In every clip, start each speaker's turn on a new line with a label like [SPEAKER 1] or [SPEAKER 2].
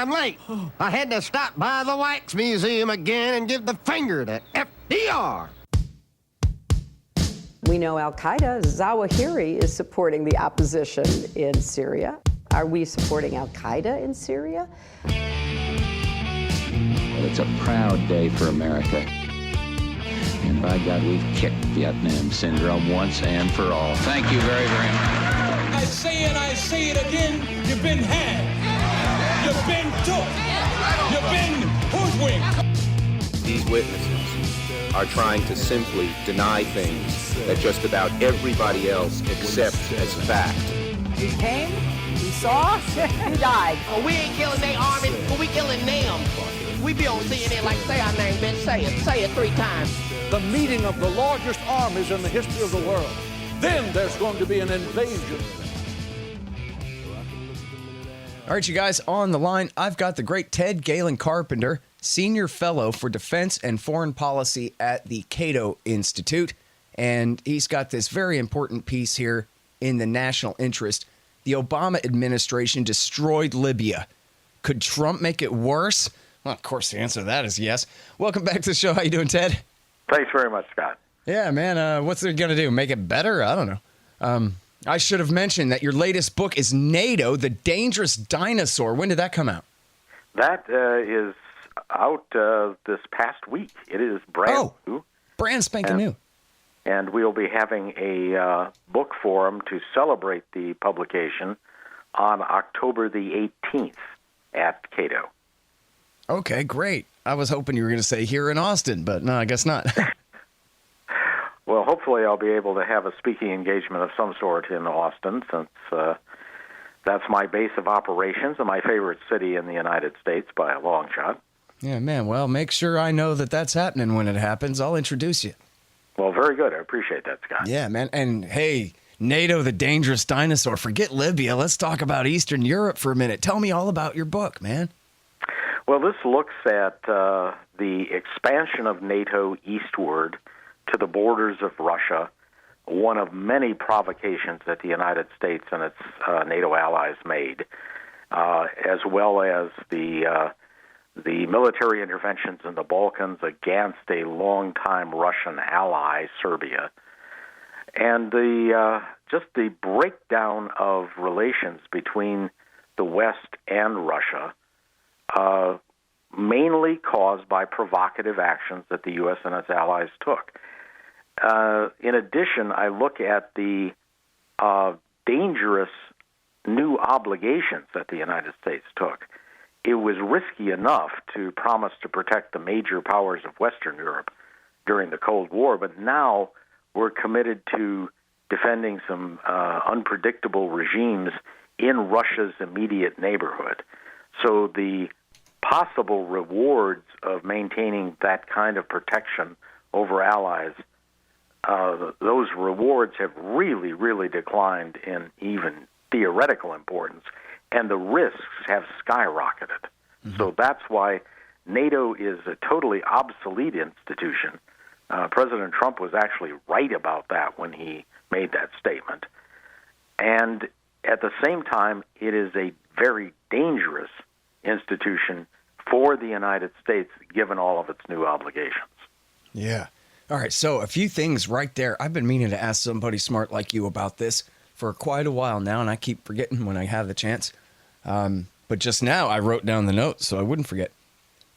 [SPEAKER 1] damn late. I had to stop by the Wax Museum again and give the finger to FDR.
[SPEAKER 2] We know Al-Qaeda, Zawahiri, is supporting the opposition in Syria. Are we supporting Al-Qaeda in Syria?
[SPEAKER 3] Well, it's a proud day for America. And by God, we've kicked Vietnam syndrome once and for all. Thank you very, very much.
[SPEAKER 4] I say it, I say it again, you've been had. You've been took. You've been hoodwinked.
[SPEAKER 5] These witnesses are trying to simply deny things that just about everybody else accepts as fact.
[SPEAKER 2] He came, he saw, he died.
[SPEAKER 6] Well, we ain't killing their army, but we killing them. We be on CNN like, say our name, bitch, say it 3 times.
[SPEAKER 7] The meeting of the largest armies in the history of the world. Then there's going to be an invasion.
[SPEAKER 8] All right, you guys, on the line, I've got the great Ted Galen Carpenter, Senior Fellow for Defense and Foreign Policy at the Cato Institute. And he's got this very important piece here in the national interest. The Obama administration destroyed Libya. Could Trump make it worse? Well, of course, the answer to that is yes. Welcome back to the show. How you doing, Ted?
[SPEAKER 9] Thanks very much, Scott.
[SPEAKER 8] Yeah, man. What's it going to do? Make it better? I don't know. I should have mentioned that your latest book is NATO, The Dangerous Dinosaur. When did that come out?
[SPEAKER 9] That is out this past week. It is brand new.
[SPEAKER 8] Brand spanking new.
[SPEAKER 9] And we'll be having a book forum to celebrate the publication on October the 18th at Cato.
[SPEAKER 8] Okay, great. I was hoping you were going to say here in Austin, but no, I guess not.
[SPEAKER 9] Well, hopefully I'll be able to have a speaking engagement of some sort in Austin, since that's my base of operations and my favorite city in the United States by a long shot.
[SPEAKER 8] Yeah, man. Well, make sure I know that that's happening when it happens. I'll introduce you.
[SPEAKER 9] Well, very good. I appreciate that, Scott.
[SPEAKER 8] Yeah, man. And hey, NATO, The Dangerous Dinosaur. Forget Libya. Let's talk about Eastern Europe for a minute. Tell me all about your book, man.
[SPEAKER 9] Well, this looks at the expansion of NATO eastward to the borders of Russia, one of many provocations that the United States and its NATO allies made, as well as the military interventions in the Balkans against a longtime Russian ally, Serbia, and just the breakdown of relations between the West and Russia, mainly caused by provocative actions that the U.S. and its allies took. In addition, I look at the dangerous new obligations that the United States took. It was risky enough to promise to protect the major powers of Western Europe during the Cold War, but now we're committed to defending some unpredictable regimes in Russia's immediate neighborhood. So the possible rewards of maintaining that kind of protection over allies, those rewards have really, really declined in even theoretical importance, and the risks have skyrocketed. Mm-hmm. So that's why NATO is a totally obsolete institution. President Trump was actually right about that when he made that statement. And at the same time, it is a very dangerous institution for the United States, given all of its new obligations.
[SPEAKER 8] Yeah. All right, so a few things right there. I've been meaning to ask somebody smart like you about this for quite a while now, and I keep forgetting when I have the chance. But just now I wrote down the notes so I wouldn't forget.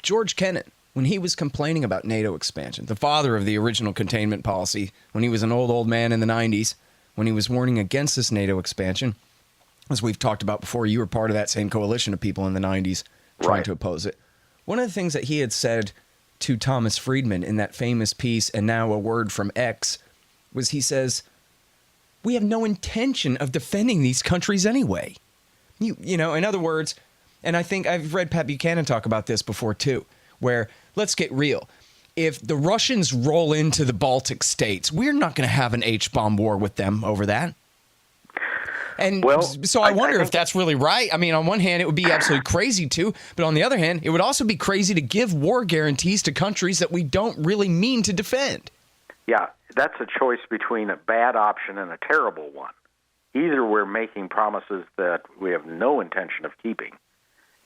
[SPEAKER 8] George Kennan, when he was complaining about NATO expansion, the father of the original containment policy, when he was an old man in the 90s, when he was warning against this NATO expansion, as we've talked about before, you were part of that same coalition of people in the 90s trying to oppose it. One of the things that he had said to Thomas Friedman in that famous piece, And Now a Word from X, was he says, we have no intention of defending these countries anyway. You know, in other words, and I think I've read Pat Buchanan talk about this before too, where, let's get real, if the Russians roll into the Baltic states, we're not going to have an H-bomb war with them over that. And so I wonder if that's really right. I mean, on one hand, it would be absolutely crazy to, but on the other hand, it would also be crazy to give war guarantees to countries that we don't really mean to defend.
[SPEAKER 9] Yeah, that's a choice between a bad option and a terrible one. Either we're making promises that we have no intention of keeping,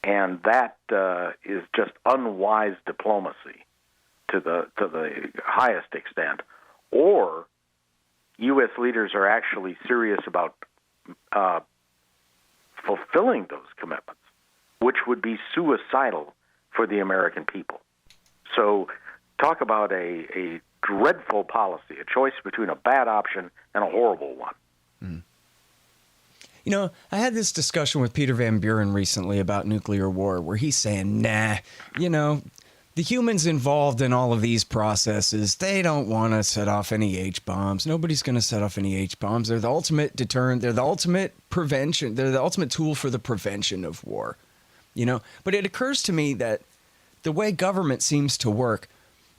[SPEAKER 9] and that is just unwise diplomacy to the highest extent. Or U.S. leaders are actually serious about fulfilling those commitments, which would be suicidal for the American people. So talk about a dreadful policy, a choice between a bad option and a horrible one.
[SPEAKER 8] Mm. You know, I had this discussion with Peter Van Buren recently about nuclear war, where he's saying, nah, you know, the humans involved in all of these processes, they don't want to set off any H-bombs. Nobody's going to set off any H-bombs. They're the ultimate deterrent. They're the ultimate prevention. They're the ultimate tool for the prevention of war. You know, but it occurs to me that the way government seems to work,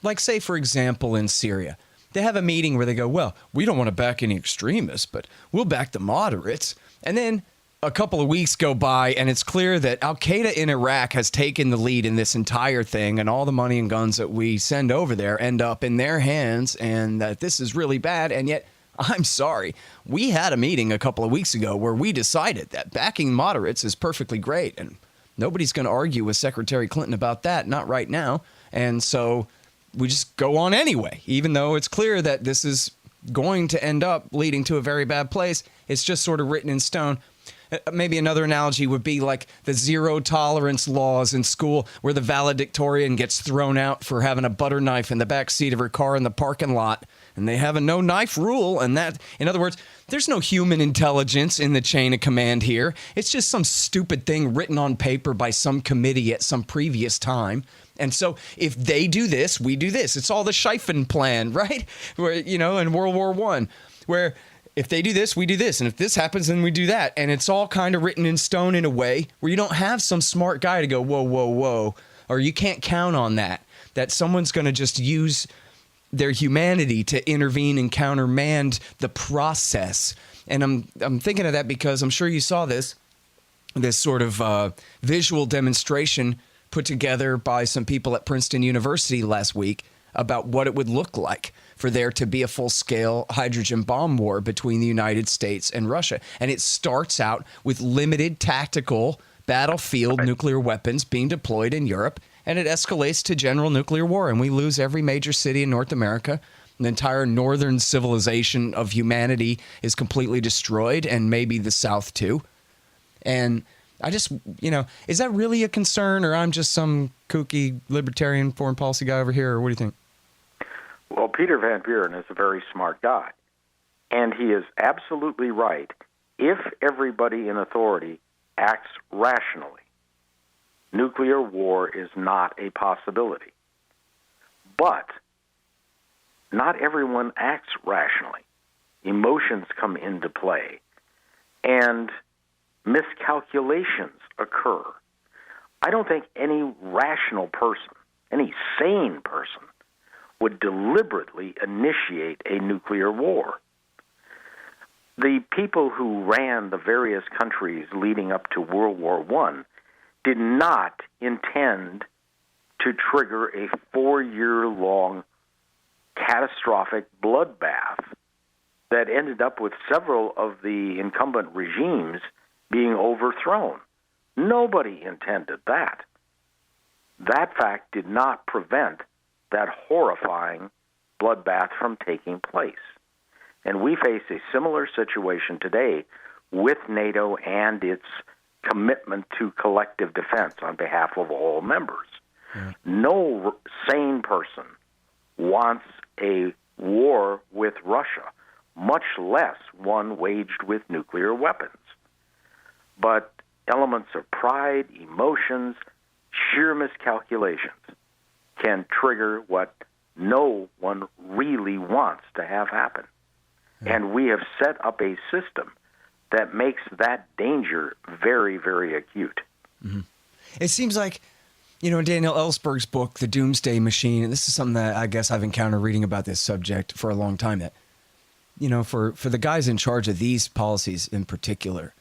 [SPEAKER 8] like say, for example, in Syria, they have a meeting where they go, well, we don't want to back any extremists, but we'll back the moderates. And then a couple of weeks go by, and it's clear that Al-Qaeda in Iraq has taken the lead in this entire thing, and all the money and guns that we send over there end up in their hands, and that this is really bad. And yet, I'm sorry, we had a meeting a couple of weeks ago where we decided that backing moderates is perfectly great, and nobody's going to argue with Secretary Clinton about that, not right now. And so we just go on anyway, even though it's clear that this is going to end up leading to a very bad place. It's just sort of written in stone. Maybe another analogy would be like the zero tolerance laws in school, where the valedictorian gets thrown out for having a butter knife in the back seat of her car in the parking lot, and they have a no knife rule. And that, in other words, there's no human intelligence in the chain of command here. It's just some stupid thing written on paper by some committee at some previous time. And so if they do this, we do this. It's all the Scheiffen plan, right? Where, you know, in World War I, where if they do this, we do this. And if this happens, then we do that. And it's all kind of written in stone in a way where you don't have some smart guy to go, whoa, whoa, whoa. Or you can't count on that someone's going to just use their humanity to intervene and countermand the process. And I'm thinking of that because I'm sure you saw this sort of visual demonstration put together by some people at Princeton University last week about what it would look like for there to be a full-scale hydrogen bomb war between the United States and Russia. And it starts out with limited tactical battlefield nuclear weapons being deployed in Europe, and it escalates to general nuclear war, and we lose every major city in North America. The entire northern civilization of humanity is completely destroyed, and maybe the South too. And I just, you know, is that really a concern, or I'm just some kooky libertarian foreign policy guy over here, or what do you think?
[SPEAKER 9] Well, Peter Van Buren is a very smart guy, and he is absolutely right. If everybody in authority acts rationally, nuclear war is not a possibility. But not everyone acts rationally. Emotions come into play, and miscalculations occur. I don't think any rational person, any sane person, would deliberately initiate a nuclear war. The people who ran the various countries leading up to World War I did not intend to trigger a 4-year-long catastrophic bloodbath that ended up with several of the incumbent regimes being overthrown. Nobody intended that. That fact did not prevent that horrifying bloodbath from taking place. And we face a similar situation today with NATO and its commitment to collective defense on behalf of all members. Yeah. No sane person wants a war with Russia, much less one waged with nuclear weapons. But elements of pride, emotions, sheer miscalculations can trigger what no one really wants to have happen. Yeah. And we have set up a system that makes that danger very, very acute.
[SPEAKER 8] Mm-hmm. It seems like, you know, in Daniel Ellsberg's book, The Doomsday Machine, and this is something that I guess I've encountered reading about this subject for a long time, that, you know, for the guys in charge of these policies in particular,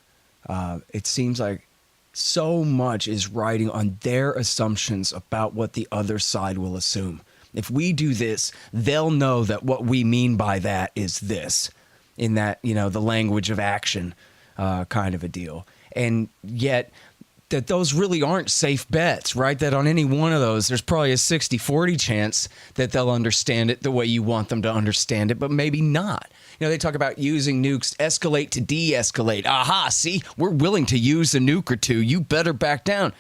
[SPEAKER 8] it seems like so much is riding on their assumptions about what the other side will assume. If we do this, they'll know that what we mean by that is this, in that, you know, the language of action kind of a deal. And yet that those really aren't safe bets, right? That on any one of those, there's probably a 60-40 chance that they'll understand it the way you want them to understand it, but maybe not. You know, they talk about using nukes, escalate to de-escalate. Aha, see, we're willing to use a nuke or two. You better back down.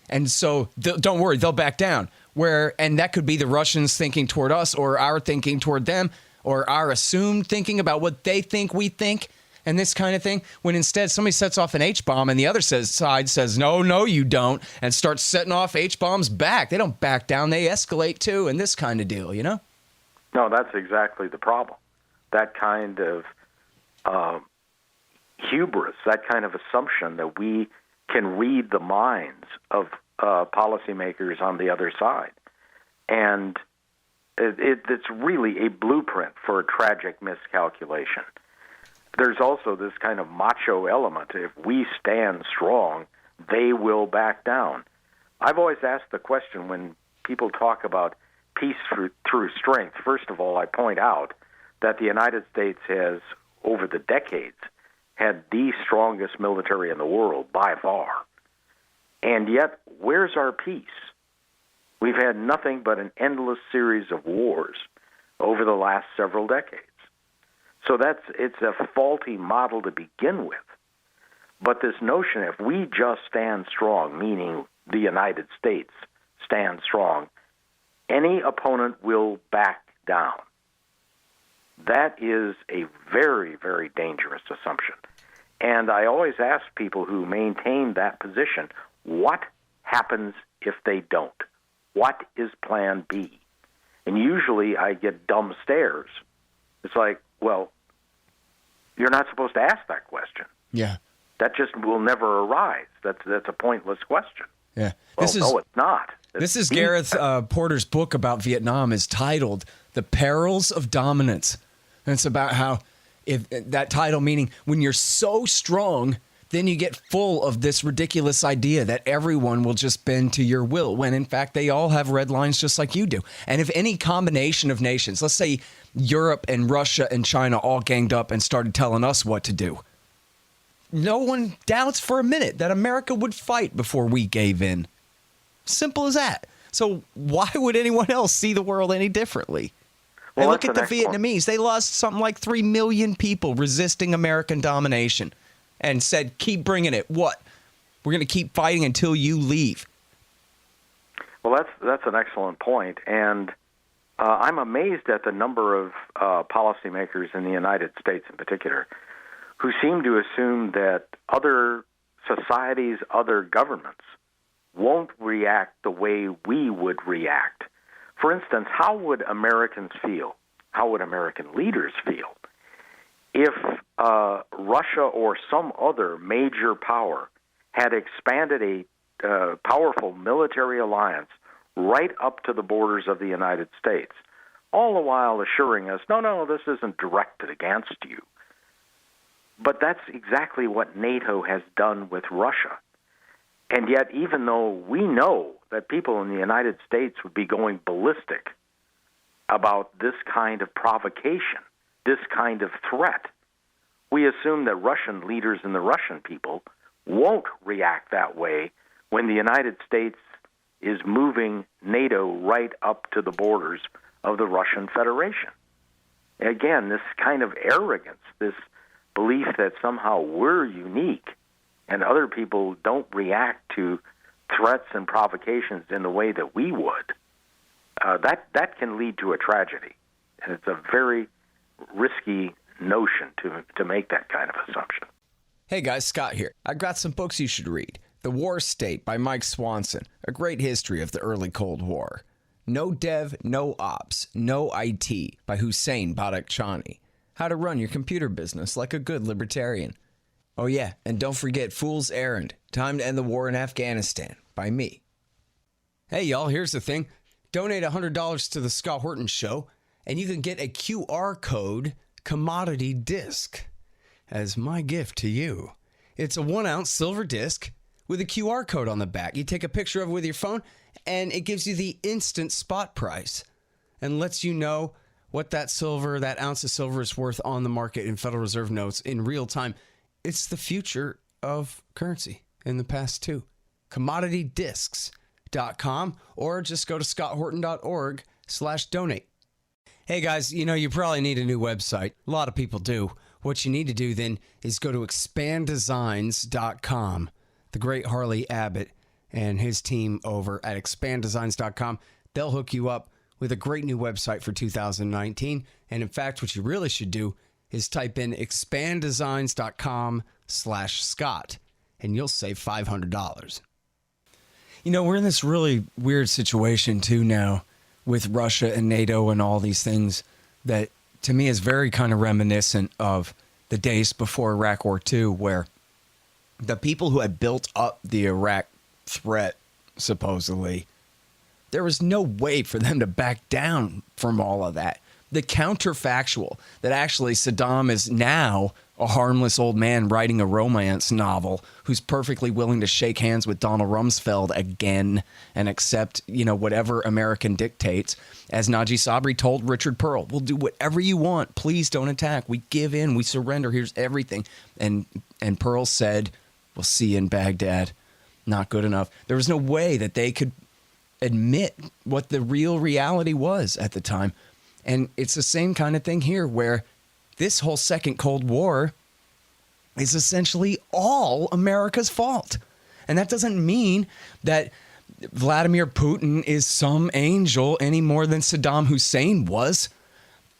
[SPEAKER 8] And so don't worry, they'll back down. And that could be the Russians thinking toward us, or our thinking toward them, or our assumed thinking about what they think we think, and this kind of thing. When instead somebody sets off an H-bomb and the other side says, no, you don't, and starts setting off H-bombs back. They don't back down. They escalate too, and this kind of deal, you know?
[SPEAKER 9] No, that's exactly the problem. That kind of hubris, that kind of assumption that we can read the minds of policymakers on the other side. And it's really a blueprint for a tragic miscalculation. There's also this kind of macho element. If we stand strong, they will back down. I've always asked the question when people talk about peace through strength. First of all, I point out that the United States has, over the decades, had the strongest military in the world by far. And yet, where's our peace? We've had nothing but an endless series of wars over the last several decades. So it's a faulty model to begin with. But this notion, if we just stand strong, meaning the United States stand strong, any opponent will back down. That is a very, very dangerous assumption. And I always ask people who maintain that position, what happens if they don't? What is plan B? And usually I get dumb stares. It's like, well, you're not supposed to ask that question.
[SPEAKER 8] Yeah.
[SPEAKER 9] That just will never arise. That's a pointless question.
[SPEAKER 8] Yeah.
[SPEAKER 9] Well, no, it's not.
[SPEAKER 8] This is Gareth Porter's book about Vietnam is titled The Perils of Dominance. And it's about how, if that title meaning when you're so strong, then you get full of this ridiculous idea that everyone will just bend to your will, when in fact they all have red lines just like you do. And if any combination of nations, let's say Europe and Russia and China all ganged up and started telling us what to do, no one doubts for a minute that America would fight before we gave in. Simple as that. So why would anyone else see the world any differently? Well, and look at the Vietnamese. They lost something like 3 million people resisting American domination and said, keep bringing it. What? We're going to keep fighting until you leave.
[SPEAKER 9] Well, that's an excellent point. And I'm amazed at the number of policymakers in the United States in particular who seem to assume that other societies, other governments won't react the way we would react. For instance, how would Americans feel? How would American leaders feel if Russia or some other major power had expanded a powerful military alliance right up to the borders of the United States, all the while assuring us, no, this isn't directed against you. But that's exactly what NATO has done with Russia. And yet, even though we know that people in the United States would be going ballistic about this kind of provocation, this kind of threat, we assume that Russian leaders and the Russian people won't react that way when the United States is moving NATO right up to the borders of the Russian Federation. Again, this kind of arrogance, this belief that somehow we're unique and other people don't react to threats and provocations in the way that we would, that can lead to a tragedy. And it's a very risky notion to make that kind of assumption.
[SPEAKER 8] Hey guys, Scott here. I got some books you should read. The War State by Mike Swanson, a great history of the early Cold War. No Dev, No Ops, No IT by Hussein Badakhshani. How to run your computer business like a good libertarian. Oh yeah, and don't forget Fool's Errand, Time to End the War in Afghanistan by me. Hey y'all, here's the thing. Donate $100 to the Scott Horton Show, and you can get a QR code commodity disc as my gift to you. It's a 1-ounce silver disc with a QR code on the back. You take a picture of it with your phone, and it gives you the instant spot price and lets you know what that ounce of silver is worth on the market in Federal Reserve notes in real time. It's the future of currency. in the past too. commoditydiscs.com, or just go to scotthorton.org/donate. Hey guys, you probably need a new website. A lot of people do. What you need to do then is go to expanddesigns.com. The great Harley Abbott and his team over at expanddesigns.com, they'll hook you up with a great new website for 2019. And in fact, what you really should do is type in expanddesigns.com/Scott, and you'll save $500. We're in this really weird situation too now with Russia and NATO and all these things that to me is very kind of reminiscent of the days before Iraq War II, where the people who had built up the Iraq threat, supposedly, there was no way for them to back down from all of that. The counterfactual that actually Saddam is now a harmless old man writing a romance novel who's perfectly willing to shake hands with Donald Rumsfeld again and accept, whatever American dictates. As Naji Sabri told Richard Pearl, we'll do whatever you want. Please don't attack. We give in. We surrender. Here's everything. And Pearl said, we'll see you in Baghdad. Not good enough. There was no way that they could admit what the real reality was at the time. And it's the same kind of thing here, where this whole second Cold War is essentially all America's fault. And that doesn't mean that Vladimir Putin is some angel any more than Saddam Hussein was.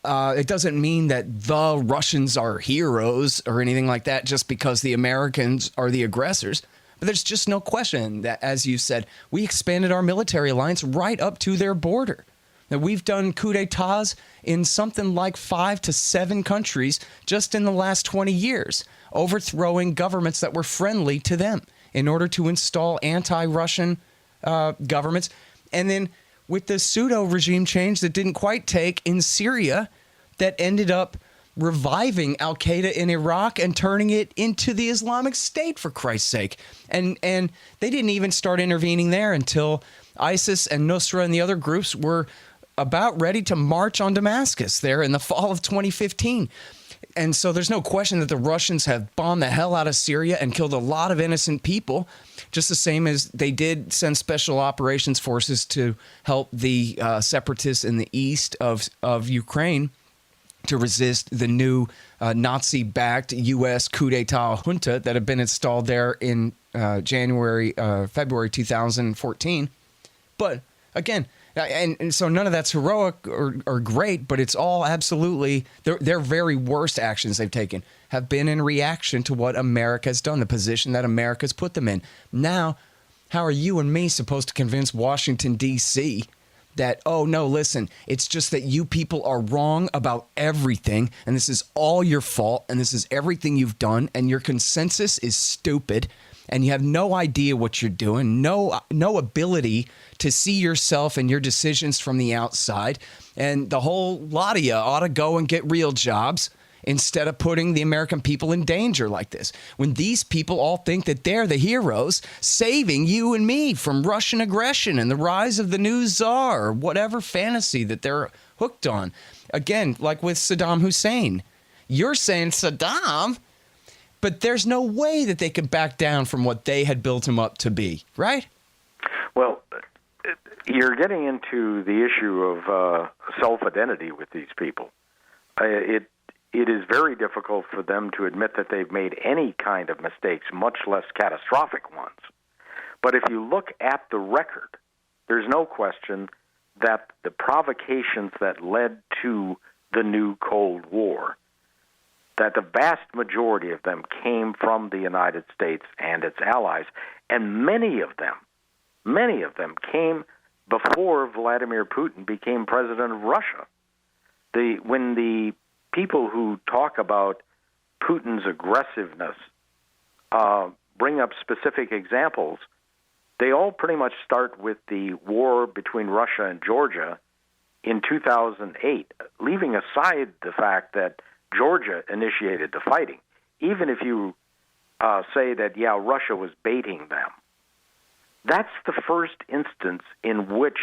[SPEAKER 8] It doesn't mean that the Russians are heroes or anything like that just because the Americans are the aggressors. But there's just no question that, as you said, we expanded our military alliance right up to their border. Now, we've done coup d'etats in something like 5 to 7 countries just in the last 20 years, overthrowing governments that were friendly to them in order to install anti-Russian governments. And then with the pseudo regime change that didn't quite take in Syria, that ended up reviving Al-Qaeda in Iraq and turning it into the Islamic State, for Christ's sake. And they didn't even start intervening there until ISIS and Nusra and the other groups were about ready to march on Damascus there in the fall of 2015. And so there's no question that the Russians have bombed the hell out of Syria and killed a lot of innocent people, just the same as they did send special operations forces to help the separatists in the east of Ukraine to resist the new Nazi-backed U.S. coup d'etat junta that had been installed there in February 2014. But again, and so none of that's heroic or great, but it's all absolutely, their very worst actions they've taken have been in reaction to what America has done, the position that America's put them in. Now, how are you and me supposed to convince Washington, D.C. that, oh, no, listen, it's just that you people are wrong about everything, and this is all your fault, and this is everything you've done, and your consensus is stupid, and you have no idea what you're doing, no ability to see yourself and your decisions from the outside, and the whole lot of you ought to go and get real jobs instead of putting the American people in danger like this. When these people all think that they're the heroes saving you and me from Russian aggression and the rise of the new czar, or whatever fantasy that they're hooked on. Again, like with Saddam Hussein, you're saying Saddam, but there's no way that they could back down from what they had built him up to be, right?
[SPEAKER 9] Well, you're getting into the issue of self-identity with these people. It is very difficult for them to admit that they've made any kind of mistakes, much less catastrophic ones. But if you look at the record, there's no question that the provocations that led to the new Cold War, that the vast majority of them came from the United States and its allies, and many of them came before Vladimir Putin became president of Russia. When the people who talk about Putin's aggressiveness bring up specific examples, they all pretty much start with the war between Russia and Georgia in 2008, leaving aside the fact that Georgia initiated the fighting. Even if you say that, yeah, Russia was baiting them, that's the first instance in which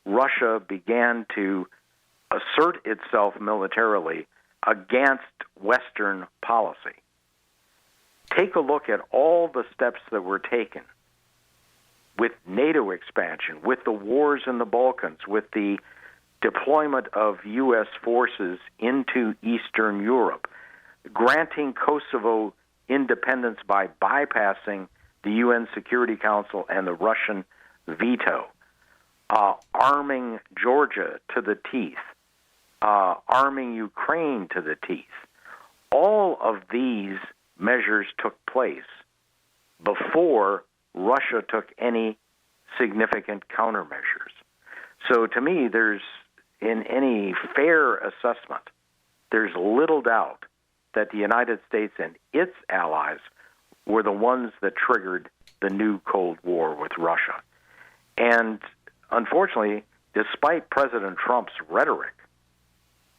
[SPEAKER 9] Russia began to assert itself militarily against Western policy. take a look at all the steps that were taken with NATO expansion, with the wars in the Balkans, with the deployment of U.S. forces into Eastern Europe, granting Kosovo independence by bypassing the UN Security Council and the Russian veto, arming Georgia to the teeth, arming Ukraine to the teeth. All of these measures took place before Russia took any significant countermeasures. So to me, in any fair assessment, there's little doubt that the United States and its allies were the ones that triggered the new Cold War with Russia. And unfortunately, despite President Trump's rhetoric,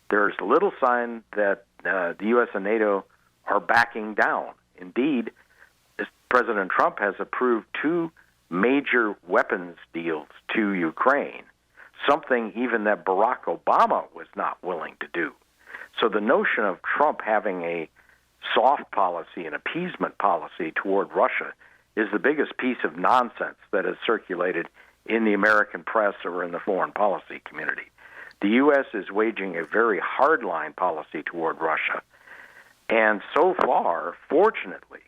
[SPEAKER 9] there's little sign that the U.S. and NATO are backing down. Indeed, President Trump has approved 2 major weapons deals to Ukraine, something even that Barack Obama was not willing to do. So the notion of Trump having a soft policy, an appeasement policy toward Russia, is the biggest piece of nonsense that has circulated in the American press or in the foreign policy community. The U.S. is waging a very hardline policy toward Russia. And so far, fortunately,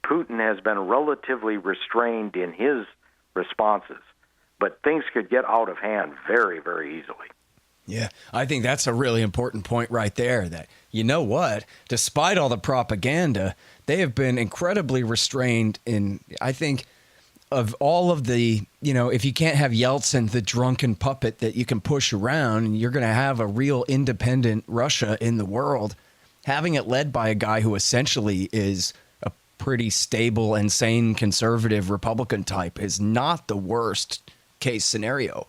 [SPEAKER 9] Putin has been relatively restrained in his responses. But things could get out of hand very, very easily.
[SPEAKER 8] Yeah, I think that's a really important point right there, that, you know what, despite all the propaganda, they have been incredibly restrained in, I think, of all of the, if you can't have Yeltsin, the drunken puppet that you can push around, and you're going to have a real independent Russia in the world, having it led by a guy who essentially is a pretty stable and sane conservative Republican type is not the worst case scenario,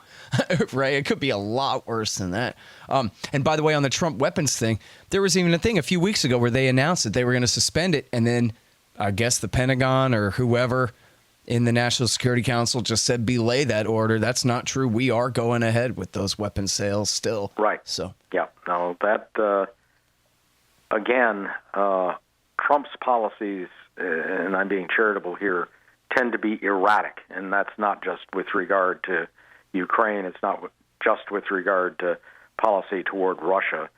[SPEAKER 8] right? It could be a lot worse than that. And by the way, on the Trump weapons thing, there was even a thing a few weeks ago where they announced that they were going to suspend it. And then I guess the Pentagon or whoever in the National Security Council just said, belay that order. That's not true. We are going ahead with those weapon sales still.
[SPEAKER 9] Right.
[SPEAKER 8] So,
[SPEAKER 9] yeah, no, that, again, Trump's policies, and I'm being charitable here, tend to be erratic, and that's not just with regard to Ukraine. It's not just with regard to policy toward Russia.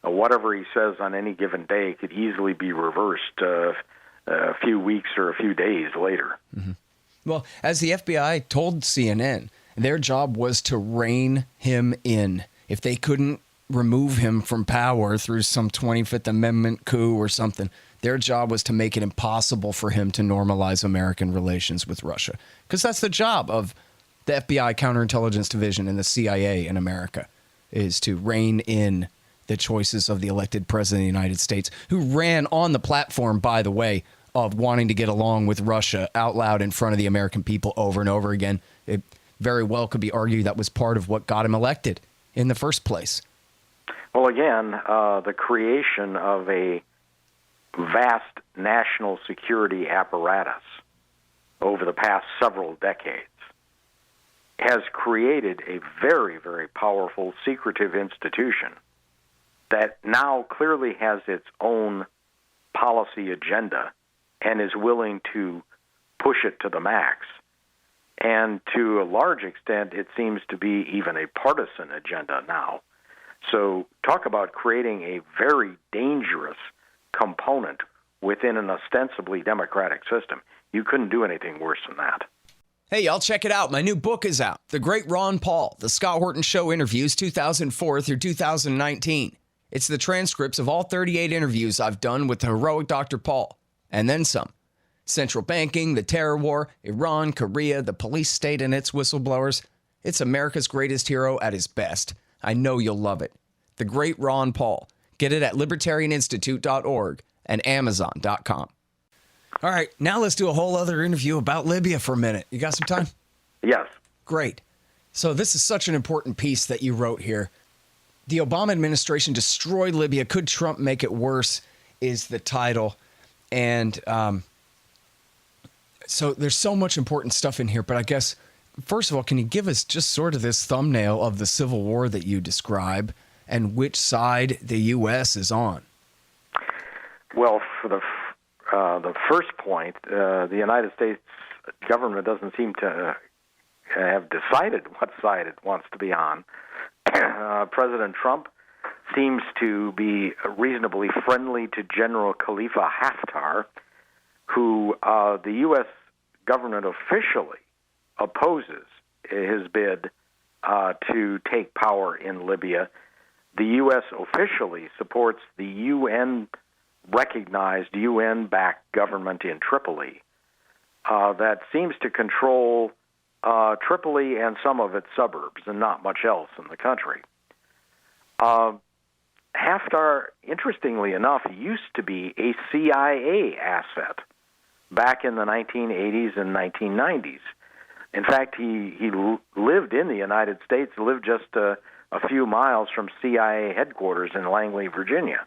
[SPEAKER 9] Whatever he says on any given day could easily be reversed a few weeks or a few days later.
[SPEAKER 8] Mm-hmm. Well, as the FBI told CNN, their job was to rein him in. If they couldn't remove him from power through some 25th Amendment coup or something, their job was to make it impossible for him to normalize American relations with Russia. Because that's the job of the FBI Counterintelligence Division and the CIA in America, is to rein in the choices of the elected president of the United States, who ran on the platform, by the way, of wanting to get along with Russia out loud in front of the American people over and over again. It very well could be argued that was part of what got him elected in the first place.
[SPEAKER 9] Well, again, the creation of a vast national security apparatus over the past several decades has created a very, very powerful secretive institution that now clearly has its own policy agenda and is willing to push it to the max. And to a large extent, it seems to be even a partisan agenda now. So talk about creating a very dangerous component within an ostensibly democratic system. You couldn't do anything worse than that.
[SPEAKER 8] Hey, y'all, check it out. My new book is out. The Great Ron Paul, The Scott Horton Show Interviews 2004 through 2019. It's the transcripts of all 38 interviews I've done with the heroic Dr. Paul, and then some. Central banking, the terror war, Iran, Korea, the police state and its whistleblowers. It's America's greatest hero at his best. I know you'll love it. The Great Ron Paul. Get it at libertarianinstitute.org and amazon.com. All right, now let's do a whole other interview about Libya for a minute. You got some time?
[SPEAKER 9] Yes.
[SPEAKER 8] Great. So this is such an important piece that you wrote here. The Obama administration destroyed Libya. Could Trump make it worse is the title. And so there's so much important stuff in here. But I guess, first of all, can you give us just sort of this thumbnail of the Civil War that you describe and which side the U.S. is on?
[SPEAKER 9] Well, for the the first point, the United States government doesn't seem to have decided what side it wants to be on. President Trump seems to be reasonably friendly to General Khalifa Haftar, who the U.S. government officially opposes his bid to take power in Libya. The U.S. officially supports the UN-recognized, UN-backed government in Tripoli that seems to control Tripoli and some of its suburbs and not much else in the country. Haftar, interestingly enough, used to be a CIA asset back in the 1980s and 1990s. In fact, he lived in the United States, lived just a few miles from CIA headquarters in Langley, Virginia.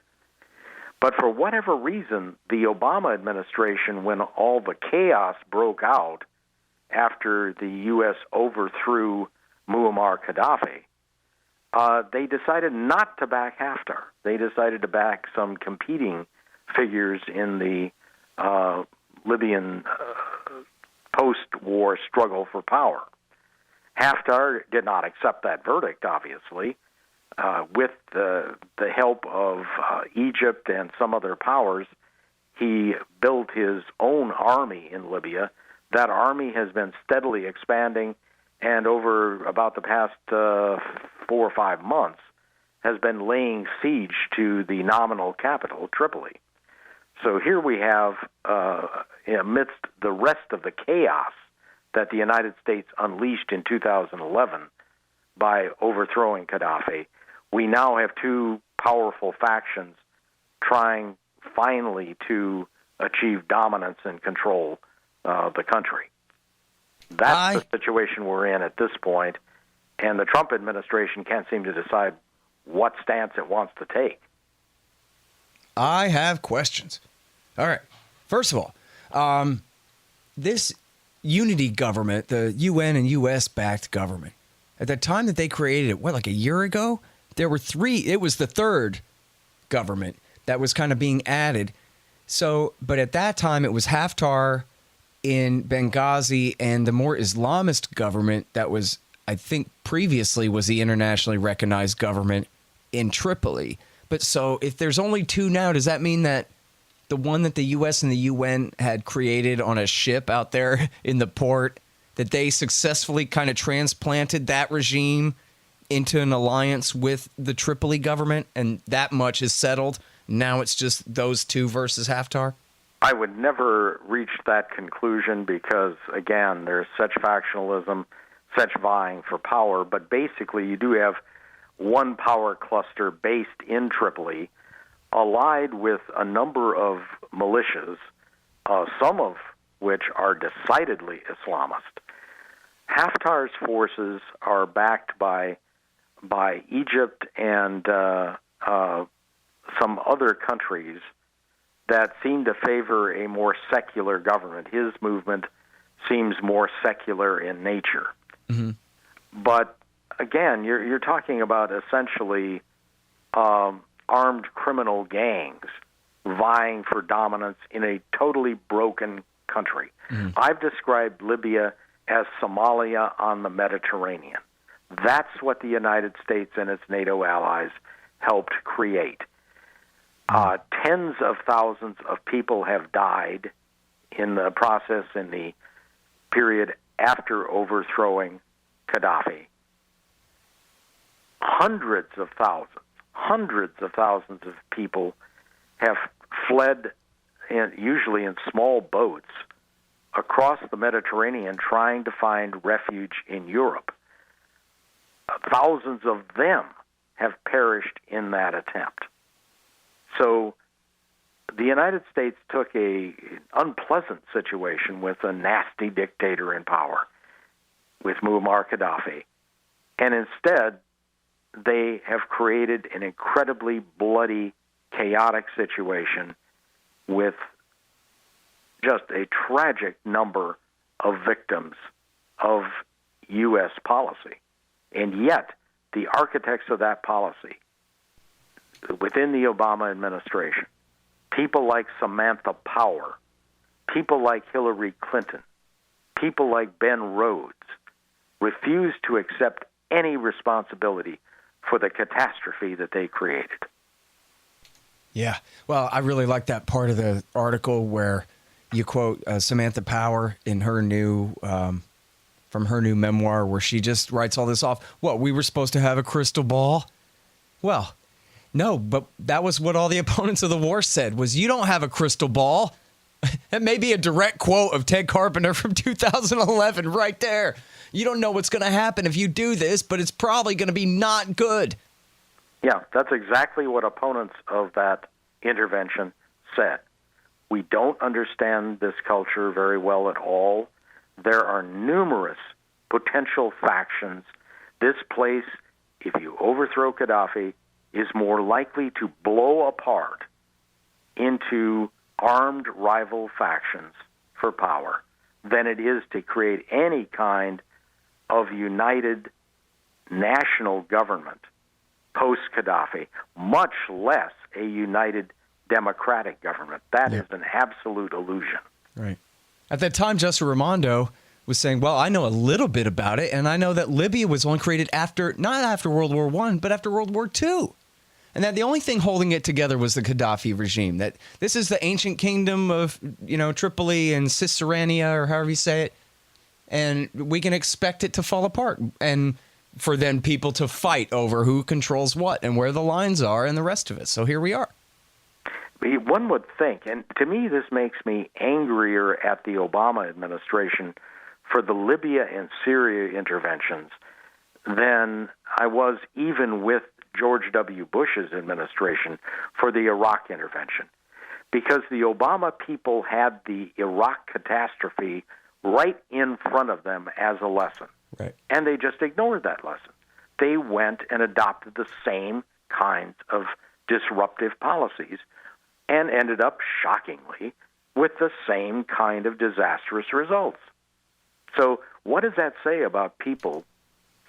[SPEAKER 9] But for whatever reason, the Obama administration, when all the chaos broke out after the U.S. overthrew Muammar Gaddafi, they decided not to back Haftar. They decided to back some competing figures in the Libyan post-war struggle for power. Haftar did not accept that verdict, obviously. With the help of Egypt and some other powers, he built his own army in Libya. That army has been steadily expanding, and over about the past 4 or 5 months has been laying siege to the nominal capital, Tripoli. So here we have, amidst the rest of the chaos that the United States unleashed in 2011 by overthrowing Gaddafi, we now have two powerful factions trying finally to achieve dominance and control the country. That's the situation we're in at this point, and the Trump administration can't seem to decide what stance it wants to take.
[SPEAKER 8] I have questions. All right. First of all, this unity government, the UN and US-backed government, at the time that they created it, like a year ago, there were 3. It was the third government that was kind of being added. So, but at that time, it was Haftar in Benghazi and the more Islamist government that was, I think, previously was the internationally recognized government in Tripoli. But so if there's only 2 now, does that mean that the one that the U.S. and the UN had created on a ship out there in the port, that they successfully kind of transplanted that regime into an alliance with the Tripoli government, and that much is settled? Now it's just those 2 versus Haftar?
[SPEAKER 9] I would never reach that conclusion because, again, there's such factionalism, such vying for power, but basically you do have one power cluster based in Tripoli, allied with a number of militias, some of which are decidedly Islamist. Haftar's forces are backed by Egypt and some other countries that seem to favor a more secular government. His movement seems more secular in nature. Mm-hmm. But again, you're talking about essentially armed criminal gangs vying for dominance in a totally broken country. Mm. I've described Libya as Somalia on the Mediterranean. That's what the United States and its NATO allies helped create. Tens of thousands of people have died in the process in the period after overthrowing Gaddafi. Hundreds of thousands of people have fled, usually in small boats, across the Mediterranean trying to find refuge in Europe. Thousands of them have perished in that attempt. So the United States took an unpleasant situation with a nasty dictator in power, with Muammar Gaddafi, and instead they have created an incredibly bloody, chaotic situation with just a tragic number of victims of U.S. policy. And yet, the architects of that policy within the Obama administration people like Samantha Power, people like Hillary Clinton, people like Ben Rhodes refused to accept any responsibility for the catastrophe that they created.
[SPEAKER 8] Yeah. Well, I really like that part of the article where you quote Samantha Power in her new, from her new memoir, where she just writes all this off. What, we were supposed to have a crystal ball? Well, no, but that was what all the opponents of the war said, was you don't have a crystal ball. That may be a direct quote of Ted Carpenter from 2011 right there. You don't know what's going to happen if you do this, but it's probably going to be not good.
[SPEAKER 9] Yeah, that's exactly what opponents of that intervention said. We don't understand this culture very well at all. There are numerous potential factions. This place, if you overthrow Gaddafi, is more likely to blow apart into armed rival factions for power than it is to create any kind of united national government post-Gaddafi, much less a united democratic government. That is an absolute illusion.
[SPEAKER 8] Right. At that time, Justin Raimondo was saying, well, I know a little bit about it, and I know that Libya was only created not after World War I, but after World War II. And that the only thing holding it together was the Gaddafi regime, that this is the ancient kingdom of, Tripoli and Caesarea, or however you say it, and we can expect it to fall apart, and for then people to fight over who controls what and where the lines are and the rest of it. So here we are.
[SPEAKER 9] One would think, and to me this makes me angrier at the Obama administration for the Libya and Syria interventions than I was even with George W. Bush's administration for the Iraq intervention. Because the Obama people had the Iraq catastrophe right in front of them as a lesson.
[SPEAKER 8] Right.
[SPEAKER 9] And they just ignored that lesson. They went and adopted the same kinds of disruptive policies and ended up, shockingly, with the same kind of disastrous results. So what does that say about people,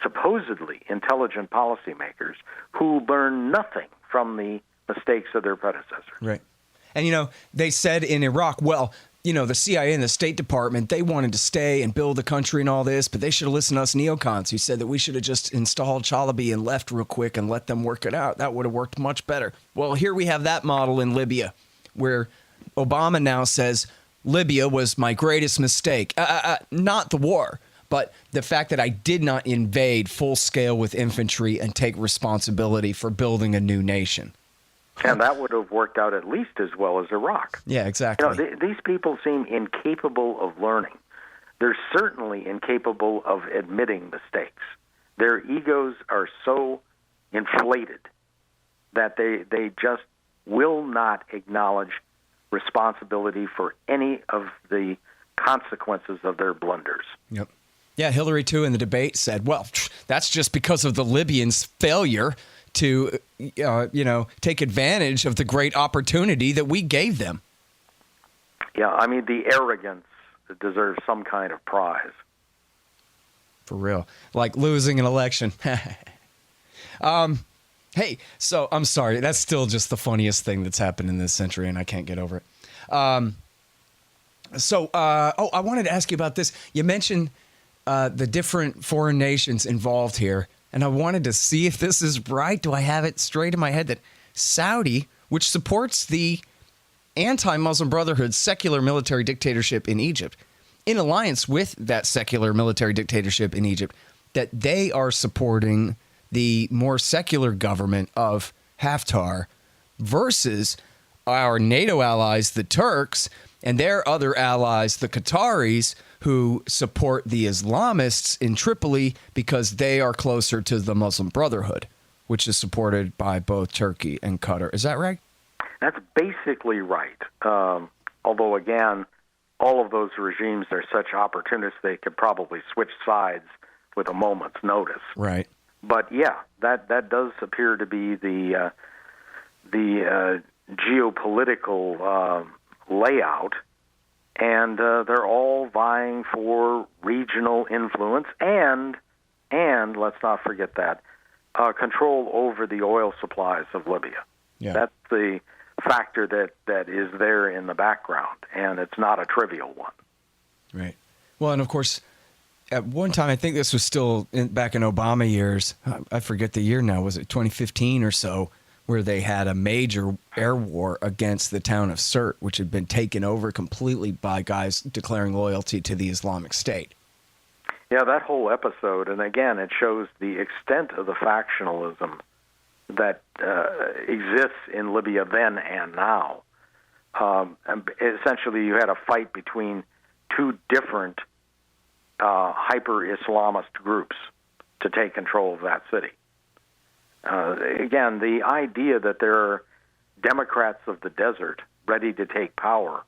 [SPEAKER 9] supposedly intelligent policymakers, who learn nothing from the mistakes of their predecessors?
[SPEAKER 8] Right. And, they said in Iraq, well, the CIA and the State Department, they wanted to stay and build the country and all this, but they should have listened to us neocons who said that we should have just installed Chalabi and left real quick and let them work it out. That would have worked much better. Well, here we have that model in Libya, where Obama now says Libya was my greatest mistake. Not the war, but the fact that I did not invade full scale with infantry and take responsibility for building a new nation.
[SPEAKER 9] And that would have worked out at least as well as Iraq.
[SPEAKER 8] Yeah, exactly.
[SPEAKER 9] These people seem incapable of learning. They're certainly incapable of admitting mistakes. Their egos are so inflated that they just will not acknowledge responsibility for any of the consequences of their blunders.
[SPEAKER 8] Yep. Yeah, Hillary, too, in the debate said, well, that's just because of the Libyans' failure to, take advantage of the great opportunity that we gave them.
[SPEAKER 9] Yeah, I mean, the arrogance deserves some kind of prize.
[SPEAKER 8] For real. Like losing an election. Hey, so I'm sorry. That's still just the funniest thing that's happened in this century, and I can't get over it. I wanted to ask you about this. You mentioned the different foreign nations involved here, and I wanted to see if this is right. Do I have it straight in my head that Saudi, which supports the anti-Muslim Brotherhood secular military dictatorship in Egypt, in alliance with that secular military dictatorship in Egypt, that they are supporting the more secular government of Haftar versus our NATO allies, the Turks, and their other allies, the Qataris, who support the Islamists in Tripoli because they are closer to the Muslim Brotherhood, which is supported by both Turkey and Qatar. Is that right?
[SPEAKER 9] That's basically right. Although, again, all of those regimes are such opportunists, they could probably switch sides with a moment's notice.
[SPEAKER 8] Right.
[SPEAKER 9] But, yeah, that does appear to be the geopolitical layout. And they're all vying for regional influence and let's not forget that, control over the oil supplies of Libya.
[SPEAKER 8] Yeah.
[SPEAKER 9] That's the factor that is there in the background, and it's not a trivial one.
[SPEAKER 8] Right. Well, and of course, at one time, I think this was still back in Obama years. I forget the year now. Was it 2015 or so, where they had a major air war against the town of Sirte, which had been taken over completely by guys declaring loyalty to the Islamic State.
[SPEAKER 9] Yeah, that whole episode, and again, it shows the extent of the factionalism that exists in Libya then and now. And essentially, you had a fight between two different hyper-Islamist groups to take control of that city. Again, the idea that there are Democrats of the desert ready to take power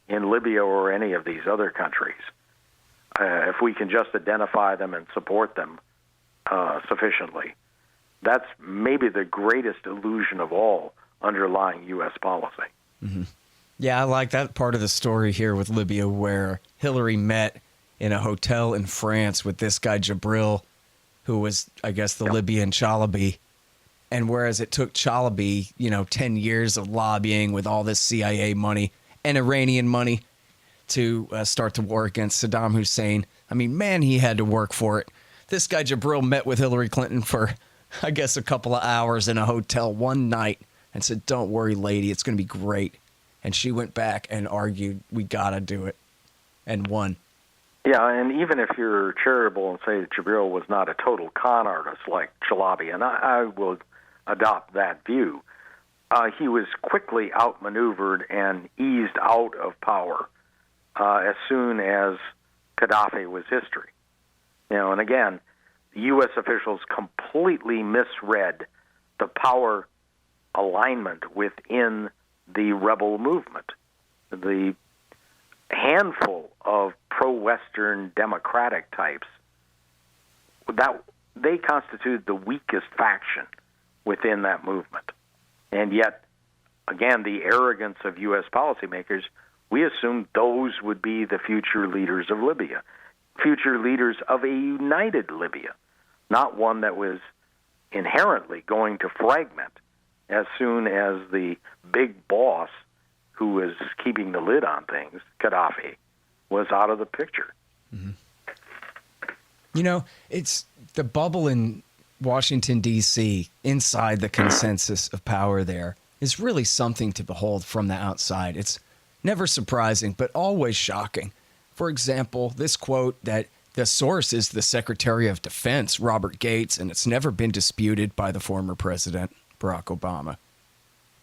[SPEAKER 9] in Libya or any of these other countries, if we can just identify them and support them sufficiently, that's maybe the greatest illusion of all underlying U.S. policy.
[SPEAKER 8] Mm-hmm. Yeah, I like that part of the story here with Libya where Hillary met in a hotel in France with this guy Jabril, who was, I guess, the Libyan Chalabi. And whereas it took Chalabi, 10 years of lobbying with all this CIA money and Iranian money to start the war against Saddam Hussein, I mean, man, he had to work for it. This guy Jabril met with Hillary Clinton for, I guess, a couple of hours in a hotel one night and said, "Don't worry, lady, it's going to be great." And she went back and argued, "We got to do it," and won.
[SPEAKER 9] Yeah, and even if you're charitable and say that Jabril was not a total con artist like Chalabi, and I will adopt that view, he was quickly outmaneuvered and eased out of power as soon as Gaddafi was history. And again, U.S. officials completely misread the power alignment within the rebel movement. The handful of pro-Western democratic types, that they constituted the weakest faction within that movement. And yet, again, the arrogance of U.S. policymakers, we assumed those would be the future leaders of Libya, future leaders of a united Libya, not one that was inherently going to fragment as soon as the big boss who was keeping the lid on things, Gaddafi, was out of the picture.
[SPEAKER 8] Mm-hmm. It's the bubble in Washington, D.C., inside the consensus of power there, is really something to behold from the outside. It's never surprising, but always shocking. For example, this quote that the source is the Secretary of Defense, Robert Gates, and it's never been disputed by the former president, Barack Obama,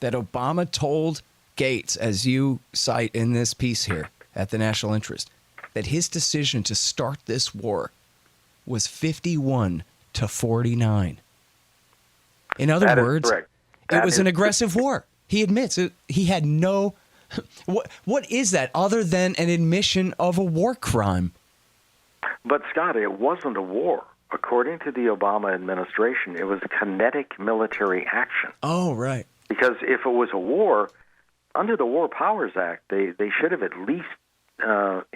[SPEAKER 8] that Obama told Gates, as you cite in this piece here at the National Interest, that his decision to start this war was 51-49. In other words, it was an aggressive war. He admits it. He had no... What is that other than an admission of a war crime?
[SPEAKER 9] But, Scott, it wasn't a war. According to the Obama administration, it was kinetic military action.
[SPEAKER 8] Oh, right.
[SPEAKER 9] Because if it was a war, under the War Powers Act, they should have at least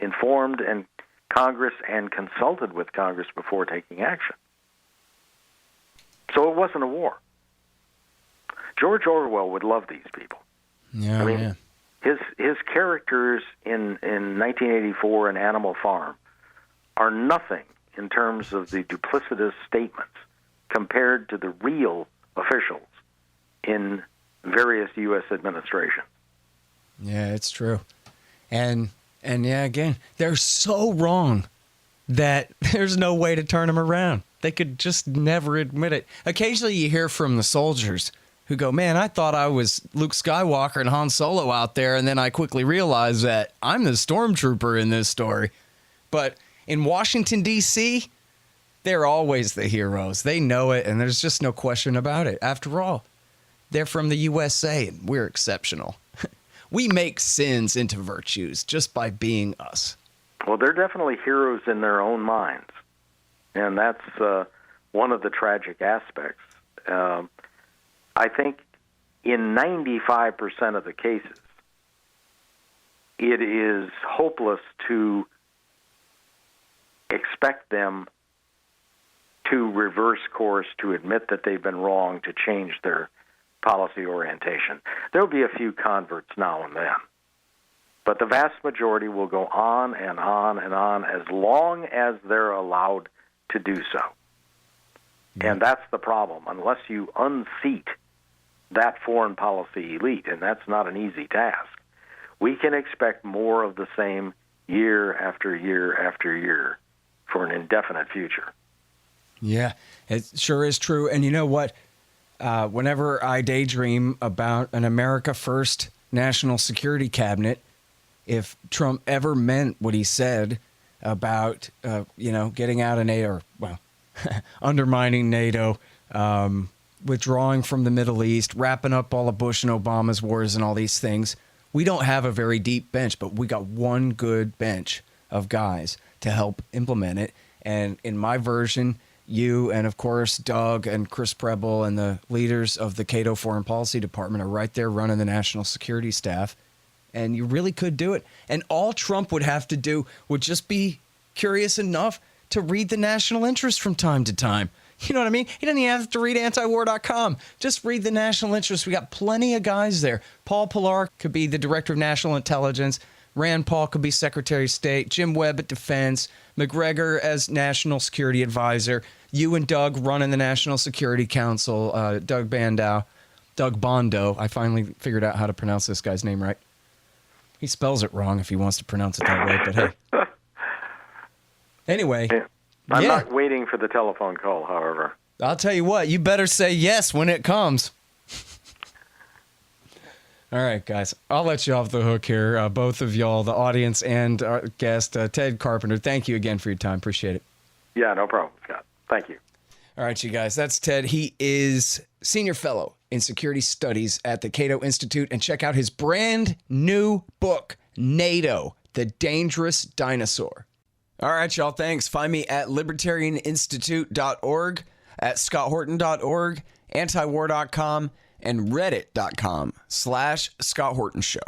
[SPEAKER 9] informed and Congress and consulted with Congress before taking action. So it wasn't a war. George Orwell would love these people.
[SPEAKER 8] Yeah,
[SPEAKER 9] I mean, his characters in 1984 and Animal Farm are nothing in terms of the duplicitous statements compared to the real officials in various U.S. administrations.
[SPEAKER 8] Yeah, it's true. And yeah, again, they're so wrong that there's no way to turn them around. They could just never admit it. Occasionally you hear from the soldiers who go, "Man, I thought I was Luke Skywalker and Han Solo out there, and then I quickly realized that I'm the stormtrooper in this story." But in Washington, D.C., they're always the heroes. They know it, and there's just no question about it. After all, they're from the USA, and we're exceptional. We make sins into virtues just by being us.
[SPEAKER 9] Well, they're definitely heroes in their own minds, and that's one of the tragic aspects. I think in 95% of the cases, it is hopeless to expect them to reverse course, to admit that they've been wrong, to change their policy orientation. There'll be a few converts now and then, but the vast majority will go on and on and on as long as they're allowed to do so. And that's the problem. Unless you unseat that foreign policy elite, and that's not an easy task, we can expect more of the same year after year after year for an indefinite future.
[SPEAKER 8] Yeah, it sure is true. And you know what? Whenever I daydream about an America First national security cabinet, if Trump ever meant what he said about, getting out of NATO, undermining NATO, withdrawing from the Middle East, wrapping up all of Bush and Obama's wars and all these things, we don't have a very deep bench, but we got one good bench of guys to help implement it. And in my version, you and, of course, Doug and Chris Preble and the leaders of the Cato Foreign Policy Department are right there running the national security staff. And you really could do it. And all Trump would have to do would just be curious enough to read the national interest from time to time. You know what I mean? He doesn't even have to read antiwar.com. Just read the national interest. We got plenty of guys there. Paul Pillar could be the director of national intelligence. Rand Paul could be Secretary of State, Jim Webb at Defense, McGregor as National Security Advisor, you and Doug running the National Security Council, Doug Bondo. I finally figured out how to pronounce this guy's name right. He spells it wrong if he wants to pronounce it that way, but hey. Anyway.
[SPEAKER 9] I'm not waiting for the telephone call, however.
[SPEAKER 8] I'll tell you what, you better say yes when it comes. All right, guys, I'll let you off the hook here, both of y'all, the audience and our guest, Ted Carpenter. Thank you again for your time. Appreciate it.
[SPEAKER 9] Yeah, no problem, Scott. Thank you.
[SPEAKER 8] All right, you guys, that's Ted. He is Senior Fellow in Security Studies at the Cato Institute. And check out his brand new book, NATO, The Dangerous Dinosaur. All right, y'all, thanks. Find me at libertarianinstitute.org, at scotthorton.org, antiwar.com, and reddit.com/Scott Horton Show.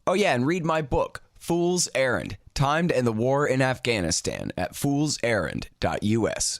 [SPEAKER 8] Oh, yeah, and read my book, Fool's Errand, Time to End the War in Afghanistan, at foolserrand.us.